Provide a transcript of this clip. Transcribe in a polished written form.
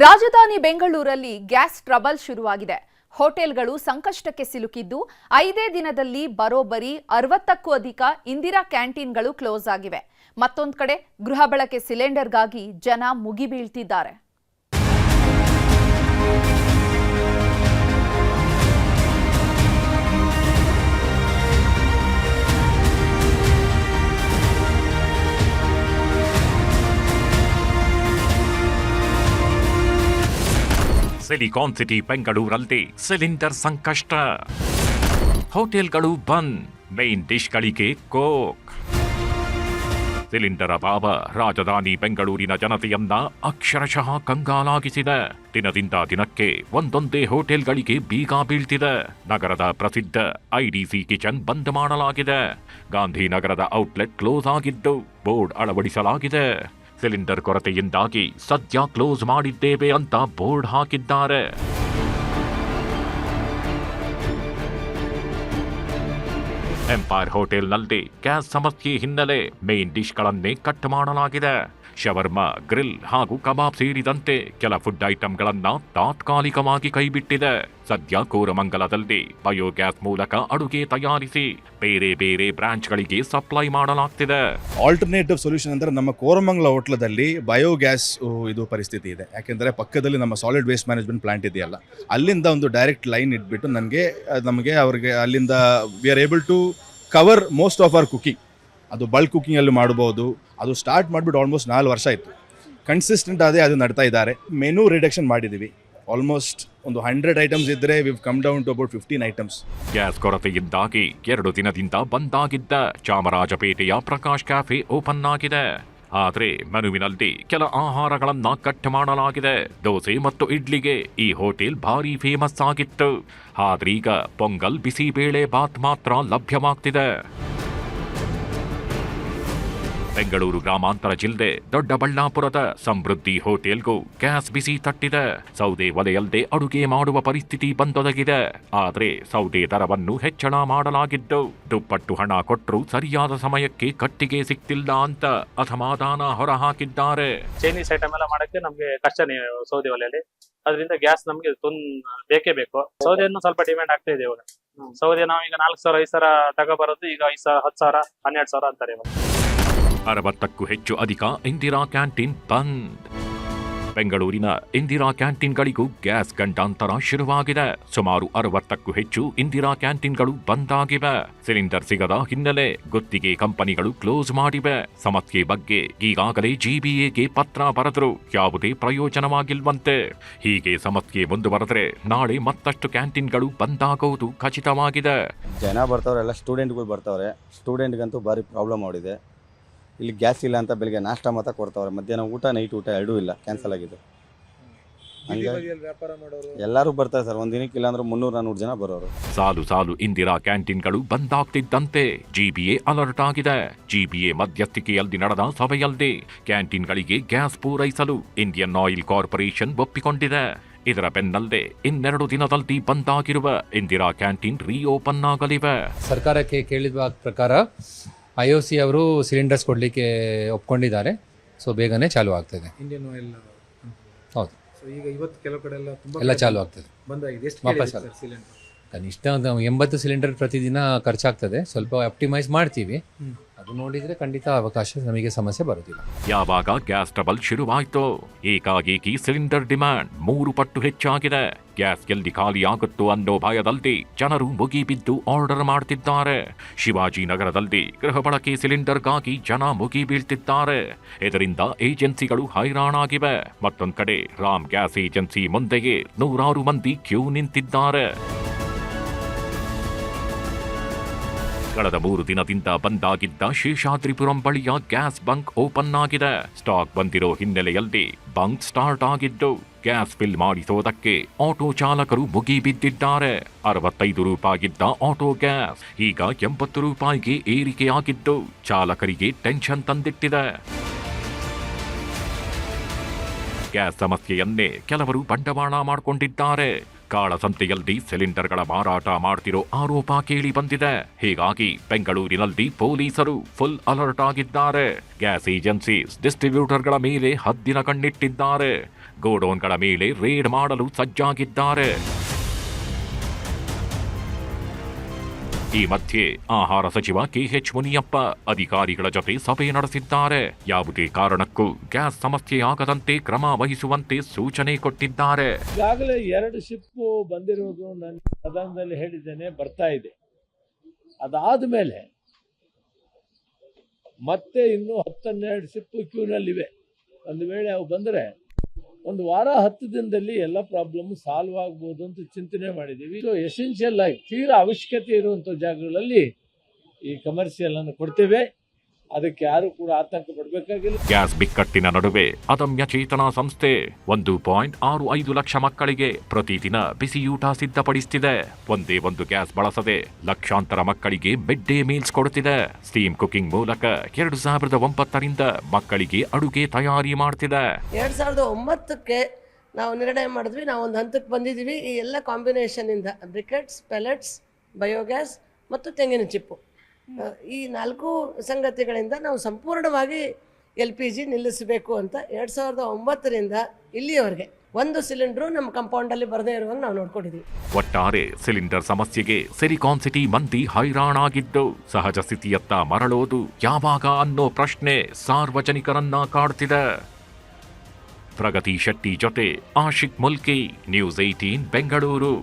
ರಾಜಧಾನಿ ಬೆಂಗಳೂರಲ್ಲಿ gas trouble ಶುರುವಾಗಿದೆ. ಹೋಟೆಲ್ಗಳು ಸಂಕಷ್ಟಕ್ಕೆ ಸಿಲುಕಿದ್ದು 5 ದಿನದಲ್ಲಿ ಬರೋಬ್ಬರಿ 60ಕ್ಕೂ ಅಧಿಕ ಇಂದಿರಾ ಕ್ಯಾಂಟೀನ್ಗಳು ಕ್ಲೋಸ್ ಆಗಿವೆ. ಮತ್ತೊಂದು ಕಡೆ ಗೃಹ ಬಳಕೆ ಸಿಲಿಂಡರ್ಗಾಗಿ ಜನ ಮುಗಿಬೀಳ್ತಿದ್ದಾರೆ. ಸಿಲಿಕಾನ್ ಸಿಟಿ ಬೆಂಗಳೂರಲ್ಲಿ ಸಿಲಿಂಡರ್ ಸಂಕಷ್ಟ. ಹೋಟೆಲ್ಗಳು ಬಂದ್, ಮೇನ್ ಡಿಶ್ಗಳಿಗೆ ಕೋಕ್. ಸಿಲಿಂಡರ್ ಅಭಾವ ರಾಜಧಾನಿ ಬೆಂಗಳೂರಿನ ಜನತೆಯನ್ನ ಅಕ್ಷರಶಃ ಕಂಗಾಲಾಗಿಸಿದೆ. ದಿನದಿಂದ ದಿನಕ್ಕೆ ಒಂದೊಂದೇ ಹೋಟೆಲ್ಗಳಿಗೆ ಬೀಗ ಬೀಳ್ತಿದೆ. ನಗರದ ಪ್ರಸಿದ್ಧ ಐಡಿಸಿ ಕಿಚನ್ ಬಂದ್ ಮಾಡಲಾಗಿದೆ. ಗಾಂಧಿನಗರದ ಔಟ್ಲೆಟ್ ಕ್ಲೋಸ್ ಆಗಿದ್ದು ಬೋರ್ಡ್ ಅಳವಡಿಸಲಾಗಿದೆ. ಸಿಲಿಂಡರ್ ಕೊರತೆಯಿಂದಾಗಿ ಸದ್ಯ ಕ್ಲೋಸ್ ಮಾಡಿದ್ದೇವೆ ಅಂತ ಬೋರ್ಡ್ ಹಾಕಿದ್ದಾರೆ. ಎಂಪೈರ್ ಹೋಟೆಲ್ನಲ್ಲಿ ಗ್ಯಾಸ್ ಸಮಸ್ಯೆ ಹಿನ್ನೆಲೆ ಮೇನ್ ಡಿಶ್ಗಳನ್ನೇ ಕಟ್ ಮಾಡಲಾಗಿದೆ. ಶವರ್ಮಾ, ಗ್ರಿಲ್ ಹಾಗೂ ಕಬಾಬ್ ಸೇರಿದಂತೆ ಕೆಲ ಫುಡ್ ಐಟಂಗಳನ್ನ ತಾತ್ಕಾಲಿಕವಾಗಿ ಕೈಬಿಟ್ಟಿದೆ. ಸದ್ಯ ಕೋರಮಂಗಲದಲ್ಲಿ ಬಯೋಗ್ಯಾಸ್ ಮೂಲಕ ಅಡುಗೆ ತಯಾರಿಸಿ ಬೇರೆ ಬೇರೆ ಬ್ರಾಂಚ್ಗಳಿಗೆ ಸಪ್ಲೈ ಮಾಡಲಾಗ್ತಿದೆ. ಆಲ್ಟರ್ನೇಟಿವ್ ಸೊಲ್ಯೂಷನ್ ಅಂದ್ರೆ ನಮ್ಮ ಕೋರಮಂಗಲ ಹೋಟ್ಲದಲ್ಲಿ ಬಯೋಗ್ಯಾಸ್ ಇದು ಪರಿಸ್ಥಿತಿ ಇದೆ. ಯಾಕೆಂದರೆ ಪಕ್ಕದಲ್ಲಿ ನಮ್ಮ ಸಾಲಿಡ್ ವೇಸ್ಟ್ ಮ್ಯಾನೇಜ್ಮೆಂಟ್ ಪ್ಲಾಂಟ್ ಇದೆಯಲ್ಲ, ಅಲ್ಲಿಂದ ಒಂದು ಡೈರೆಕ್ಟ್ ಲೈನ್ ಇಟ್ಬಿಟ್ಟು ನಮಗೆ ಅವ್ರಿಗೆ ಅಲ್ಲಿಂದ we are able to cover most of our cooking. ಅದು ಬಲ್ಕ್ ಕುಕಿಂಗಲ್ಲಿ ಮಾಡ್ಬೋದು. ಅದು ಸ್ಟಾರ್ಟ್ ಮಾಡಿಬಿಟ್ಟು ಆಲ್ಮೋಸ್ಟ್ 4 ವರ್ಷ ಆಯಿತು. ಕನ್ಸಿಸ್ಟೆಂಟ್ ಅದೇ ಅದು ನಡ್ತಾ ಇದ್ದಾರೆ. ಮೆನು ರಿಡಕ್ಷನ್ ಮಾಡಿದ್ದೀವಿ. ಆಲ್ಮೋಸ್ಟ್ ಒಂದು 100 ಐಟಮ್ಸ್ ಇದ್ದರೆ we've come down to about 15 items. Gas ಕೊರತೆಯಿಂದಾಗಿ 2 ದಿನದಿಂದ ಬಂದ್ ಆಗಿದ್ದ ಚಾಮರಾಜಪೇಟೆಯ ಪ್ರಕಾಶ್ ಕ್ಯಾಫೆ ಓಪನ್ ಆಗಿದೆ. ಆದರೆ ಮೆನುವಿನಲ್ಲಿ ಕೆಲ ಆಹಾರಗಳನ್ನ ಕಟ್ ಮಾಡಲಾಗಿದೆ. ದೋಸೆ ಮತ್ತು ಇಡ್ಲಿಗೆ ಈ ಹೋಟೆಲ್ ಭಾರಿ ಫೇಮಸ್ ಆಗಿತ್ತು. ಆದ್ರೀಗ ಪೊಂಗಲ್, ಬಿಸಿಬೇಳೆ ಬಾತ್ ಮಾತ್ರ ಲಭ್ಯವಾಗ್ತಿದೆ. ಬೆಂಗಳೂರು ಗ್ರಾಮಾಂತರ ಜಿಲ್ಲೆ ದೊಡ್ಡಬಳ್ಳಾಪುರದ ಸಮೃದ್ಧಿ ಹೋಟೆಲ್ಗೂ ಗ್ಯಾಸ್ ಬಿಸಿ ತಟ್ಟಿದೆ. ಸೌದೆ ಒಲೆಯಲ್ಲದೆ ಅಡುಗೆ ಮಾಡುವ ಪರಿಸ್ಥಿತಿ ಬಂದೊದಗಿದೆ. ಆದರೆ ಸೌದೆ ದರವನ್ನು ಹೆಚ್ಚಳ ಮಾಡಲಾಗಿದ್ದು ದುಪ್ಪಟ್ಟು ಹಣ ಕೊಟ್ಟರು ಸರಿಯಾದ ಸಮಯಕ್ಕೆ ಕಟ್ಟಿಗೆ ಸಿಕ್ತಿಲ್ಲ ಅಂತ ಅಸಮಾಧಾನ ಹೊರಹಾಕಿದ್ದಾರೆ. ಚೈನೀಸ್ ಐಟಮ್ ಎಲ್ಲ ಮಾಡಕ್ಕೆ ನಮ್ಗೆ ಕಷ್ಟ ಸೌದೆ ಒಲೆಯಲ್ಲಿ. ಅದರಿಂದ ಗ್ಯಾಸ್ ನಮ್ಗೆ ಬೇಕೇ ಬೇಕು. ಸೌದೆಯನ್ನು ಸ್ವಲ್ಪ ಡಿಮ್ಯಾಂಡ್ ಆಗ್ತಾ ಇದೆ ಇವಾಗ. ಸೌದೆ ನಾವೀಗ 4,000 5,000 ತಗೋಬರೋದು ಈಗ 5,000 10,000 12,000 ಅಂತಾರೆ ಇವಾಗ. 60ಕ್ಕೂ ಹೆಚ್ಚು ಅಧಿಕ ಇಂದಿರಾ ಕ್ಯಾಂಟೀನ್ ಬಂದ್. ಬೆಂಗಳೂರಿನ ಇಂದಿರಾ ಕ್ಯಾಂಟೀನ್ಗಳಿಗೂ ಗ್ಯಾಸ್ ಗಂಡಾಂತರ ಶುರುವಾಗಿದೆ. ಸುಮಾರು 60ಕ್ಕೂ ಹೆಚ್ಚು ಇಂದಿರಾ ಕ್ಯಾಂಟೀನ್ಗಳು ಬಂದ್ ಆಗಿವೆ. ಸಿಲಿಂಡರ್ ಸಿಗದ ಹಿನ್ನೆಲೆ ಗುತ್ತಿಗೆ ಕಂಪನಿಗಳು ಕ್ಲೋಸ್ ಮಾಡಿವೆ. ಸಮಸ್ಯೆ ಬಗ್ಗೆ ಈಗಾಗಲೇ ಜಿಬಿಎಗೆ ಪತ್ರ ಬರೆದ್ರು. ಯಾವುದೇ ಪ್ರಯೋಜನವಾಗಿಲ್ವಂತೆ. ಹೀಗೆ ಸಮಸ್ಯೆ ಮುಂದುವರೆದರೆ ನಾಳೆ ಮತ್ತಷ್ಟು ಕ್ಯಾಂಟೀನ್ಗಳು ಬಂದ್ ಆಗುವುದು ಖಚಿತವಾಗಿದೆ. ಜನ ಬರ್ತಾವ್ರೆ, ಎಲ್ಲ ಸ್ಟೂಡೆಂಟ್ಗಳು ಬರ್ತಾವ್ರೆ. ಸ್ಟೂಡೆಂಟ್ಗಂತೂ ಭಾರಿ ಪ್ರಾಬ್ಲಮ್ ಆಗಿದೆ. ಇಲ್ಲಿ ಗ್ಯಾಸ್ ಇಲ್ಲ ಅಂತ ಬೆಳಿಗ್ಗೆ ನಾಷ್ಟ ಮಾತ್ರ ಕೊಡ್ತಾವ್ರೆ. ಮಧ್ಯಾಹ್ನ ಊಟ, ನೈಟ್ ಊಟ ಎರಡೂ ಇಲ್ಲ, ಕ್ಯಾನ್ಸಲ್ ಆಗಿದೆ. ಎಲ್ಲರೂ ಬರ್ತಾರೆ ಸರ್. ಒಂದು ದಿನಕ್ಕೆ ಇಲ್ಲ ಅಂದ್ರೆ 300-400 ಜನ ಬರೋರು. ಸಾಲು ಸಾಲು ಇಂದಿರಾ ಕ್ಯಾಂಟೀನ್ಗಳು ಬಂದ್ ಆಗ್ತಿದ್ದಂತೆ ಜಿಬಿಎ ಅಲರ್ಟ್ ಆಗಿದೆ. ಜಿಬಿಎ ಮಧ್ಯಸ್ಥಿಕೆಯಲ್ಲಿ ನಡೆದ ಸಭೆಯಲ್ಲಿ ಕ್ಯಾಂಟೀನ್ಗಳಿಗೆ ಗ್ಯಾಸ್ ಪೂರೈಸಲು ಇಂಡಿಯನ್ ಆಯಿಲ್ ಕಾರ್ಪೊರೇಷನ್ ಒಪ್ಪಿಕೊಂಡಿದೆ. ಇದರ ಬೆನ್ನಲ್ಲೇ 2 ದಿನದಲ್ಲಿ ಬಂದ್ ಆಗಿರುವ ಇಂದಿರಾ ಕ್ಯಾಂಟೀನ್ ರೀಓಪನ್ ಆಗಲಿವೆ. ಸರ್ಕಾರಕ್ಕೆ ಕೇಳಿದ ಪ್ರಕಾರ IOC ಅವರು ಸಿಲಿಂಡರ್ಸ್ ಕೊಡಲಿಕ್ಕೆ ಒಪ್ಕೊಂಡಿದ್ದಾರೆ. ಸೊ ಬೇಗನೆ ಚಾಲು ಆಗ್ತದೆ. ಇಂಡಿಯನ್ ಆಯಿಲ್ ಹೌದು. ಸೊ ಈಗ ಇವತ್ತು ಕೆಲವು ಕಡೆ ಎಲ್ಲ ಚಾಲು ಆಗ್ತದೆ. ಬಂದಾಗಿದೆ. ಎಷ್ಟು ವಾಪಸ್ ಸಿಲಿಂಡರ್? ಕನಿಷ್ಠ 80 ಸಿಲಿಂಡರ್ ಪ್ರತಿದಿನ ಖರ್ಚಾಗ್ತದೆ. ಸ್ವಲ್ಪ ಆಪ್ಟಿಮೈಸ್ ಮಾಡ್ತೀವಿ. ಅದು ನೋಡಿದ್ರೆ ಖಂಡಿತ ಅವಕಾಶ, ನಮಗೆ ಸಮಸ್ಯೆ ಬರುತ್ತಿಲ್ಲ. ಯಾವಾಗ ಗ್ಯಾಸ್ ಟ್ರಬಲ್ ಶುರುವಾಯಿತೋ ಏಕಾಏಕಿ ಸಿಲಿಂಡರ್ ಡಿಮ್ಯಾಂಡ್ 3 ಪಟ್ಟು ಹೆಚ್ಚಾಗಿದೆ. ಗ್ಯಾಸ್ ಎಲ್ಲಿ ಖಾಲಿ ಆಗುತ್ತೋ ಅನ್ನೋ ಭಯದಲ್ಲಿ ಜನರು ಮುಗಿಬಿದ್ದು ಆರ್ಡರ್ ಮಾಡ್ತಿದ್ದಾರೆ. ಶಿವಾಜಿನಗರದಲ್ಲಿ ಗೃಹ ಬಳಕೆ ಸಿಲಿಂಡರ್ಗಾಗಿ ಜನ ಮುಗಿ ಬೀಳ್ತಿದ್ದಾರೆ. ಇದರಿಂದ ಏಜೆನ್ಸಿಗಳು ಹೈರಾಣಾಗಿವೆ. ಮತ್ತೊಂದು ಕಡೆ ರಾಮ್ ಗ್ಯಾಸ್ ಏಜೆನ್ಸಿ ಮುಂದೆಯೇ 100 ಮಂದಿ ಕ್ಯೂ ನಿಂತಿದ್ದಾರೆ. ಕಳೆದ 3 ದಿನದಿಂದ ಬಂದಾಗಿದ್ದ ಶೇಷಾದ್ರಿಪುರಂ ಬಳಿಯ ಗ್ಯಾಸ್ ಬಂಕ್ ಓಪನ್ ಆಗಿದೆ. ಸ್ಟಾಕ್ ಬಂದಿರೋ ಹಿನ್ನೆಲೆಯಲ್ಲಿ ಬಂಕ್ ಸ್ಟಾರ್ಟ್ ಆಗಿದ್ದು ಗ್ಯಾಸ್ ಫಿಲ್ ಮಾಡಿಸೋದಕ್ಕೆ ಆಟೋ ಚಾಲಕರು ಮುಗಿಬಿದ್ದಿದ್ದಾರೆ. 65 ರೂಪಾಯಿಗಿದ್ದ ಆಟೋ ಗ್ಯಾಸ್ ಈಗ 80 ರೂಪಾಯಿಗೆ ಏರಿಕೆಯಾಗಿದ್ದು ಚಾಲಕರಿಗೆ ಟೆನ್ಷನ್ ತಂದಿಟ್ಟಿದೆ. ಗ್ಯಾಸ್ ಸಮಸ್ಯೆಯನ್ನೇ ಕೆಲವರು ಬಂಡವಾಳ ಮಾಡಿಕೊಂಡಿದ್ದಾರೆ. ಕಾಳಸಂತೆಯಲ್ಲಿ ಸಿಲಿಂಡರ್ಗಳ ಮಾರಾಟ ಮಾಡ್ತಿರೋ ಆರೋಪ ಕೇಳಿ ಬಂದಿದೆ. ಹೀಗಾಗಿ ಬೆಂಗಳೂರಿನಲ್ಲಿ ಪೊಲೀಸರು ಫುಲ್ ಅಲರ್ಟ್ ಆಗಿದ್ದಾರೆ. ಗ್ಯಾಸ್ ಏಜೆನ್ಸೀಸ್ ಡಿಸ್ಟ್ರಿಬ್ಯೂಟರ್ಗಳ ಮೇಲೆ ಹದ್ದಿನ ಕಣ್ಣಿಟ್ಟಿದ್ದಾರೆ. ಗೋಡೌನ್ಗಳ ಮೇಲೆ ರೇಡ್ ಮಾಡಲು ಸಜ್ಜಾಗಿದ್ದಾರೆ. ಈ ಮಧ್ಯೆ ಆಹಾರ ಸಚಿವ ಕೆಎಚ್ ಮುನಿಯಪ್ಪ ಅಧಿಕಾರಿಗಳ ಜೊತೆ ಸಭೆ ನಡೆಸಿದ್ದಾರೆ. ಯಾವುದೇ ಕಾರಣಕ್ಕೂ ಗ್ಯಾಸ್ ಸಮಸ್ಯೆಯಾಗದಂತೆ ಕ್ರಮ ವಹಿಸುವಂತೆ ಸೂಚನೆ ಕೊಟ್ಟಿದ್ದಾರೆ. ಈಗಾಗಲೇ 2 ಶಿಪ್ಪು ಬಂದಿರುವುದು ನಾನು ಸದನದಲ್ಲಿ ಹೇಳಿದ್ದೇನೆ, ಬರ್ತಾ ಇದೆ. ಅದಾದ ಮೇಲೆ ಮತ್ತೆ ಇನ್ನೂ 10-12 ಶಿಪ್ಪು ಕ್ಯೂನಲ್ಲಿವೆ. ಒಂದು ವೇಳೆ ಅವು ಬಂದರೆ 1 ವಾರ 10 ದಿನದಲ್ಲಿ ಎಲ್ಲ ಪ್ರಾಬ್ಲಮ್ ಸಾಲ್ವ್ ಆಗ್ಬೋದು ಅಂತ ಚಿಂತನೆ ಮಾಡಿದ್ದೀವಿ. ಇದು ಎಸೆನ್ಷಿಯಲ್ ಆಗಿ ತೀರಾ ಅವಶ್ಯಕತೆ ಇರುವಂಥ ಜಾಗಗಳಲ್ಲಿ ಈ ಕಮರ್ಷಿಯಲ್ ಅನ್ನು ಕೊಡ್ತೇವೆ. ಅದಕ್ಕೆ ಯಾರು ಕೂಡ ಆತಂಕ ಪಡಬೇಕಾಗಿಲ್ಲ. ಗ್ಯಾಸ್ ಬಿಕ್ಕಟ್ಟಿನ ನಡುವೆ ಅದಮ್ಯ ಚೇತನಾ ಸಂಸ್ಥೆ 1.65 ಲಕ್ಷ ಮಕ್ಕಳಿಗೆ ಪ್ರತಿದಿನ ಬಿಸಿಯೂಟ ಸಿದ್ಧಪಡಿಸುತ್ತಿದೆ. ಒಂದೇ ಒಂದು ಗ್ಯಾಸ್ ಬಳಸದೆ ಲಕ್ಷಾಂತರ ಮಕ್ಕಳಿಗೆ ಮಿಡ್ ಡೇ ಮೀಲ್ಸ್ ಕೊಡುತ್ತಿದೆ. ಸ್ಟೀಮ್ ಕುಕಿಂಗ್ ಮೂಲಕ 2009ರಿಂದ ಮಕ್ಕಳಿಗೆ ಅಡುಗೆ ತಯಾರಿ ಮಾಡ್ತಿದೆ. 2009ಕ್ಕೆ ನಾವು ನಿರ್ಣಯ ಮಾಡಿದ್ವಿ. ನಾವು ಒಂದು ಹಂತಕ್ಕೆ ಬಂದಿದ್ದೀವಿ. ಈ ಎಲ್ಲ ಕಾಂಬಿನೇಷನ್ ಇಂದ ಬ್ರಿಕೆಟ್ಸ್, ಪೆಲೆಟ್ಸ್, ಬಯೋಗ್ಯಾಸ್ ಮತ್ತು ತೆಂಗಿನ ಚಿಪ್ಪು, ಈ 4 ಸಂಗತಿಗಳಿಂದ ನಾವು ಸಂಪೂರ್ಣವಾಗಿ LPG ನಿಲ್ಲಿಸಬೇಕು ಅಂತ 2009ರಿಂದ ಇಲ್ಲಿಯವರೆಗೆ 1 ಸಿಲಿಂಡ್ರು ನಮ್ಮ ಕಾಂಪೌಂಡಲ್ಲಿ ಬರದೇ ಇರುವಾಗ ನಾವು ನೋಡ್ಕೊಂಡಿದ್ದೀವಿ. ಒಟ್ಟಾರೆ ಸಿಲಿಂಡರ್ ಸಮಸ್ಯೆಗೆ ಸಿಲಿಕಾನ್ ಸಿಟಿ ಮಂದಿ ಹೈರಾಣಾಗಿದ್ದು ಸಹಜ ಸ್ಥಿತಿಯತ್ತ ಮರಳೋದು ಯಾವಾಗ ಅನ್ನೋ ಪ್ರಶ್ನೆ ಸಾರ್ವಜನಿಕರನ್ನ ಕಾಡ್ತಿದೆ. ಪ್ರಗತಿ ಶೆಟ್ಟಿ ಜೊತೆ ಆಶಿಕ್ ಮುಲ್ಕಿ, ನ್ಯೂಸ್ 18 ಬೆಂಗಳೂರು.